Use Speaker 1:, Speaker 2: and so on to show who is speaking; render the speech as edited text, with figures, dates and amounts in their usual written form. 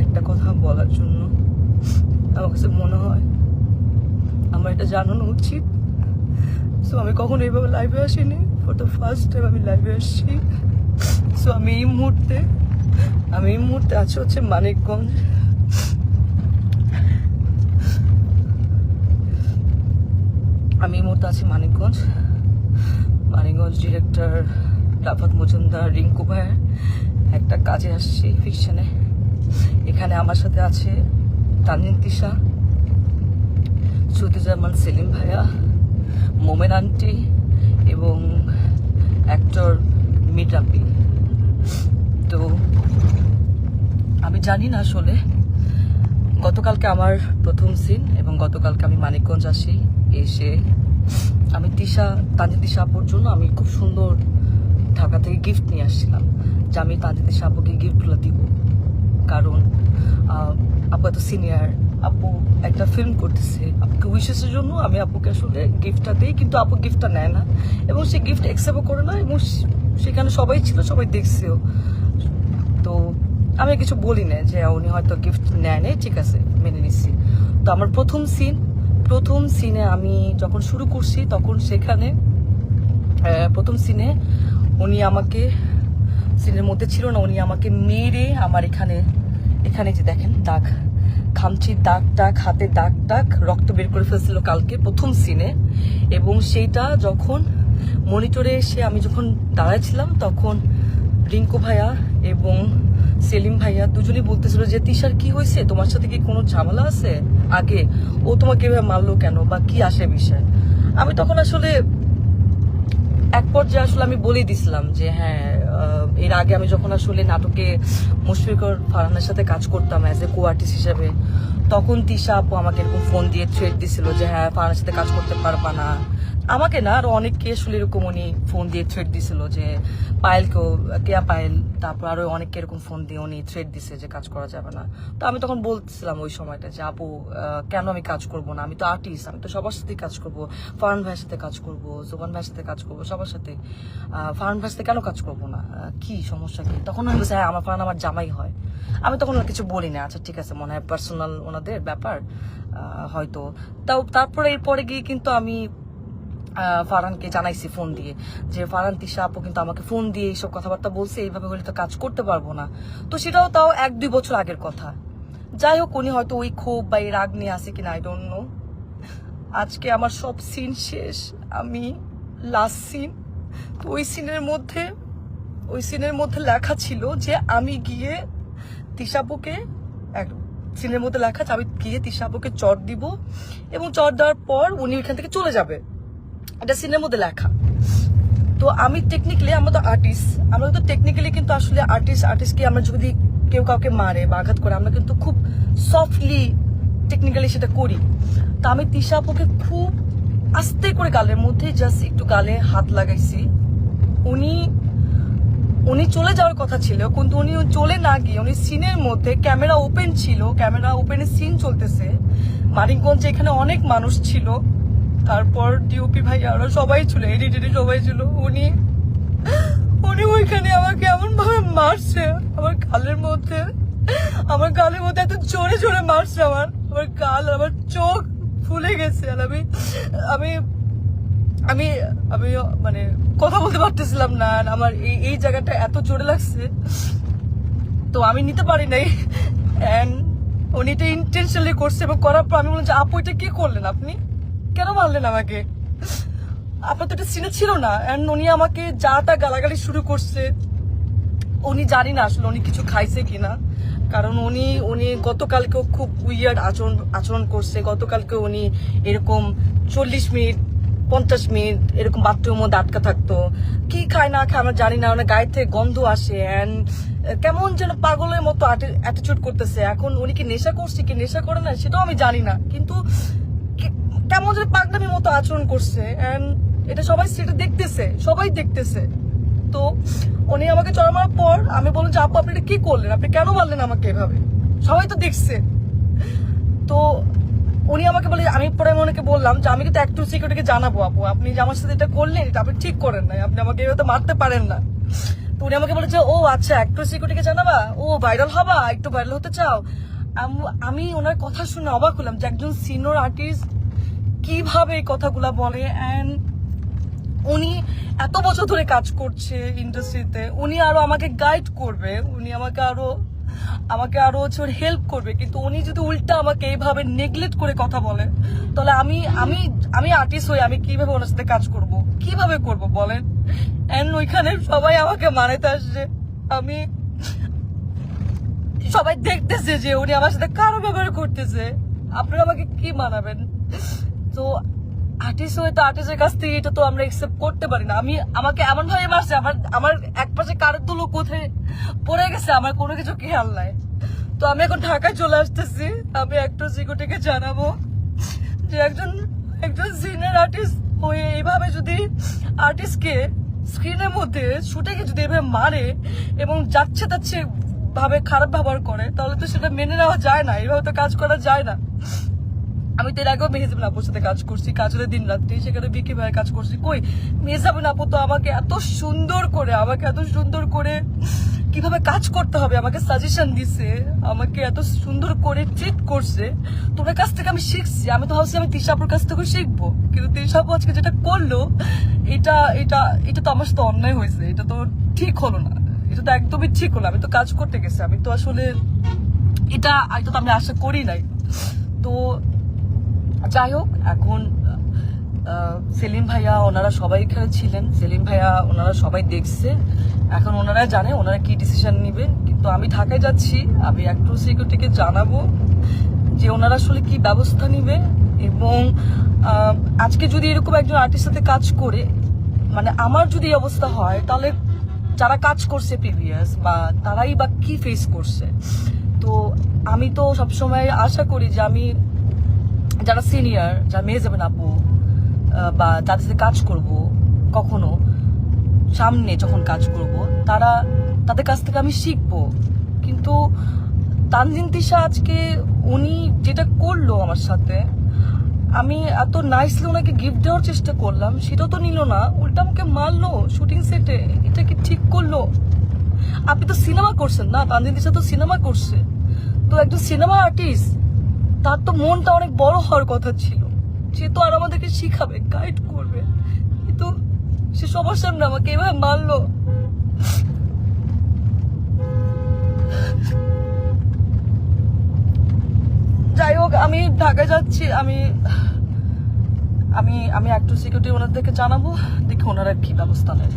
Speaker 1: একটা কথা বলার জন্য। আমার কাছে মনে হয় আমার এটা জানানো উচিত। সো আমি কখনো এইভাবে লাইভে আসিনি, ফর দ্য ফার্স্ট টাইম আমি লাইভে আসছি। সো আমি এই মুহূর্তে আছি হচ্ছে মানিকগঞ্জ। মানিকগঞ্জ ডিরেক্টর রাফাত মজুমদার রিঙ্কু ভাইয়ের একটা কাজে আসছি ফিকশনে। এখানে আমার সাথে আছে তানজিন তিশা, সুতিজামান সেলিম ভাইয়া, মোমেন আন্টি এবং অ্যাক্টর মিরাপি। তো আমি জানি না আসলে, গতকালকে আমার প্রথম সিন এবং গতকালকে আমি মানিকগঞ্জ আসি। এসে আমি তানজিন তিশা আপুর জন্য আমি খুব সুন্দর ঢাকা থেকে গিফট নিয়ে আসছিলাম, যে আমি তানজিন তিশা আপুকে গিফটগুলো দিব। কারণ আপু এত সিনিয়র, আপু একটা ফিল্ম করতেছে, আপুকে উইশেসের জন্য আমি আপুকে আসলে গিফটটা দিই, কিন্তু আপু গিফটটা নেয় না এবং সে গিফট অ্যাকসেপ্টও করে না, এবং সেখানে সবাই ছিল, সবাই দেখছেও। তো আমি কিছু বলি না যে উনি হয়তো গিফট নেয় নাই, ঠিক আছে মেনে নিচ্ছি। তো আমার প্রথম সিনে আমি যখন শুরু করছি তখন সেখানে প্রথম সিনে উনি আমাকে, সিনের মধ্যে ছিল না, উনি আমাকে মেরে আমার এখানে যে দেখেন দাগ, খামচির দাগ হাতে দাগ রক্ত বের করে ফেলছিল কালকে প্রথম সিনে। এবং সেইটা যখন মনিটরে এসে আমি যখন দাঁড়াইছিলাম তখন রিঙ্কু ভাইয়া এবং সেলিম ভাইয়া দুজনেই বলতেছিল যে তিশার কি হয়েছে, তোমার সাথে কি কোনো ঝামেলা আছে আগে, ও তোমাকে এভাবে মারলো কেন বা কি আসে বিষয়। আমি তখন আসলে এক পর্যায়ে আসলে আমি বলেই দিছিলাম যে হ্যাঁ, এর আগে আমি যখন আসলে নাটকে মুশফিকুর ফারহানের সাথে কাজ করতাম অ্যাজ এ কো আর্টিস্ট হিসেবে, তখন তিশা আপু আমাকে এরকম ফোন দিয়ে থ্রেট দিছিল যে হ্যাঁ ফারহানের সাথে কাজ করতে পারবা না। আমাকে না, আরো অনেককে আসলে এরকম উনি ফোন দিয়ে থ্রেট দিছিল, যে পায়েলকেও, কেয়া পায়েল, তারপর আরো অনেককে এরকম ফোন দিয়ে উনি থ্রেট দিছে যে কাজ করা যাবে না। তো আমি তখন বলছিলাম ওই সময়টা যে আপু কেন আমি কাজ করব না, আমি তো আর্টিস্ট, আমি তো সবার সাথেই কাজ করব, ফারহান ভাইয়ের সাথে কাজ করব, জোবান ভাইয়ের সাথে কাজ করব, সবার সাথে। ফারহান ভাইয়ের সাথে কেন কাজ করব না, কি সমস্যা কি? তখন আমি বলছি হ্যাঁ আমার ফারহান আমার জামাই হয়। আমি তখন কিছু বলি না, আচ্ছা ঠিক আছে, মনে হয় পার্সোনাল ওনাদের ব্যাপার হয়তো। তারপরে এরপরে গিয়ে কিন্তু আমি ফারহানকে জানাইছি ফোন দিয়ে যে ফারহান তিশা আপু কিন্তু আমাকে ফোন দিয়ে এইসব কথাবার্তা বলছে, এইভাবে হলে তো কাজ করতে পারবো না। তো সেটাও তাও 1-2 বছর আগের কথা। যাই হোক, উনি হয়তো ওই ক্ষোভ বা এই রাগ নিয়ে আসে কিনা আই ডোন্ট নো। আজকে আমার সব সিন শেষ, আমি লাস্ট সিন। তো ওই সিনের মধ্যে লেখা ছিল যে আমি গিয়ে তিশাপুকে, সিনের মধ্যে লেখা আছে আমি গিয়ে তিশাপুকে চট দিব এবং চট দেওয়ার পর উনি ওইখান থেকে চলে যাবে, এটা সিনের মধ্যে লেখা। তো আমি টেকনিক্যালি, আমরা তো আর্টিস্ট, আমরা তো টেকনিক্যালি কিন্তু আসলে আর্টিস্টকে আমরা যদি কেউ কাউকে মারে বা আঘাত করে, আমরা কিন্তু খুব সফটলি টেকনিক্যালি সেটা করি। তো আমি তিশা আপুকে খুব আস্তে করে গালের মধ্যে জাস্ট একটু গালে হাত লাগাইছি। উনি চলে যাওয়ার কথা ছিল, কিন্তু উনি চলে না গিয়ে উনি সিনের মধ্যে, ক্যামেরা ওপেন ছিল, ক্যামেরা ওপেনে সিন চলতেছে, মানিকগঞ্জে এখানে অনেক মানুষ ছিল, তারপর ডিওপি ভাই আরো সবাই ছিল, এডিটর সবাই ছিল, উনি ওইখানে আমাকে এমন ভাবে মারছে, আমার গালের মধ্যে এত জোরে জোরে মারছে, আমার গাল, আমার চোখ ফুলে গেছে। আর আমি আমি আমি মানে কথা বলতে পারতেছিলাম না, আমার এই জায়গাটা এত জোরে লাগছে, তো আমি নিতে পারি নাই। এন্ড উনি এটা ইন্টেনশনালি করছে, এবং করার পর আমি বললাম যে আপু এটা কি করলেন, আপনি কেন মারলেন আমাকে, আপনার তো এটা সিনে ছিল না। এন্ড উনি আমাকে যা তা গালাগালি শুরু করছে। উনি জানি না আসলে উনি কিছু খাইছে কিনা, কারণ উনি গতকালকেও খুব উইয়ার্ড আচরণ করছে। গতকালকে উনি এরকম 40 মিনিট 50 মিনিট এরকম বাথরুমের মধ্যে আটকা থাকতো, কি খায় না খায় আমরা জানি না, ওনার গায়ে থেকে গন্ধ আসে, এন্ড কেমন যেন পাগলের মতো অ্যাটিটিউড করতেছে। এখন উনি কি নেশা করছে কি নেশা করে না সেটাও আমি জানি না, কিন্তু কেমন যেন পাগলামির মতো আচরণ করছে, এন্ড এটা সবাই দেখতেছে। তো উনি আমাকে চড়া মারার পর আমি বললাম যে আপু আপনি এটা কি করলেন, আপনি কেন মারলেন আমাকে এভাবে, সবাই তো দেখছে। তো উনি আমাকে বলে, আমি পরে ওনাকে বললাম যে আমি কিন্তু অ্যাক্টর সিকিউরিটিকে জানাবো, আপু আপনি যে আমার সাথে এটা করলেন এটা আপনি ঠিক করেন নাই, আপনি আমাকে এভাবে মারতে পারেন না। তো উনি আমাকে বলেছে, ও আচ্ছা অ্যাক্টর সিকিউরিটিকে জানাবা, ও ভাইরাল হবা, একটু ভাইরাল হতে চাও। আমি ওনার কথা শুনে অবাক হলাম যে একজন সিনিয়র আর্টিস্ট কিভাবে এই কথাগুলা বলে। অ্যান্ড উনি এত বছর ধরে কাজ করছে ইন্ডাস্ট্রিতে, উনি আরো আমাকে গাইড করবে, উনি আমাকে আরো হচ্ছে হেল্প করবে, কিন্তু উনি যদি উল্টা আমাকে এইভাবে নেগলেক্ট করে কথা বলে, তাহলে আমি আমি আমি আর্টিস্ট হই, আমি কিভাবে ওনার সাথে কাজ করব, কিভাবে করব বলেন। এন্ড ওইখানে সবাই আমাকে মানাতে আসছে, আমি সবাই দেখতেছে যে উনি আমার সাথে কারো ব্যবহার করতেছে, আপনারা আমাকে কি মানাবেন? তো আর্টিস্ট হয়ে তো আর্টিস্টের কাছ থেকে এটা তো আমরা একসেপ্ট করতে পারি না। আমাকে এমন ভাবে মারছে, আমার এক পাশে কারের দুলো কোথায় পড়ে গেছে, আমার কোনো কিছু খেয়াল নাই। তো আমি এখন ঢাকায় চলে আসতেছি, আমি অ্যাক্টর সিকিউরিটিকে জানাবো যে একজন সিনিয়র আর্টিস্ট হয়ে এইভাবে যদি আর্টিস্টকে স্ক্রিনের মধ্যে শুটিংয়ে যদি এভাবে মারে এবং যাচ্ছে তাচ্ছে ভাবে খারাপ ব্যবহার করে, তাহলে তো সেটা মেনে নেওয়া যায় না, এইভাবে তো কাজ করা যায় না। আমি তো এর আগেও মেহজাবিন আপুর সাথে কাজ করছি, কাজ হলে দিন রাত্রি, সেখানে বিকি ভাইয়ের কাজ করছি। কই মেহজাবিন আপু তো আমাকে এত সুন্দর করে কিভাবে কাজ করতে হবে আমাকে সাজেশন দিছে, আমাকে এত সুন্দর করে ট্রিট করছে। তোমার কাছ থেকে আমি শিখছি, আমি তো ভাবছি আমি তিশা আপুর কাছ থেকে শিখবো, কিন্তু তিশা আপু আজকে যেটা করলো এটা এটা এটা তো আমার সাথে অন্যায় হয়েছে, এটা তো ঠিক হলো না, এটা তো একদমই ঠিক হলো। আমি তো কাজ করতে গেছি, আমি তো আসলে এটা তো আমি আশা করি নাই। তো যাই হোক, এখন সেলিম ভাইয়া ওনারা সবাই এখানে ছিলেন, সেলিম ভাইয়া ওনারা সবাই দেখছে, এখন ওনারা জানে ওনারা কি ডিসিশন নিবে। কিন্তু আমি ঢাকায় যাচ্ছি, আমি অ্যাক্টর সিকিউরিটিকে জানাবো যে ওনারা আসলে কি ব্যবস্থা নিবে। এবং আজকে যদি এরকম একজন আর্টিস্টের সাথে কাজ করে, মানে আমার যদি এই অবস্থা হয়, তাহলে যারা কাজ করছে প্রিভিয়াস বা তারাই বা কি ফেস করছে। তো আমি তো সবসময় আশা করি যে আমি যারা সিনিয়র, যারা মেহজাবিন আপু বা যাদের সাথে কাজ করব, কখনো সামনে যখন কাজ করব, তাদের কাছ থেকে আমি শিখবো। কিন্তু তানজিন তিশা আজকে উনি যেটা করলো আমার সাথে, আমি এত নাইসলি ওনাকে গিফট দেওয়ার চেষ্টা করলাম, সেটাও তো নিল না, উল্টা আমাকে মারলো শুটিং সেটে। এটা কি ঠিক করলো? আপনি তো সিনেমা করছেন না, তানজিন তিশা তো সিনেমা করছে, তো একজন সিনেমা আর্টিস্ট, তার তো মনটা অনেক বড় হওয়ার কথা ছিল, সে তো আর আমাদেরকে শিখাবে, গাইড করবে, কিন্তু সে সবার সামনে আমাকে এভাবে মারলো। যাই হোক, আমি ঢাকায় যাচ্ছি, আমি আমি অ্যাক্টর সিকিউরিটি ওনাদেরকে জানাবো, দেখি ওনারা কি ব্যবস্থা নেয়।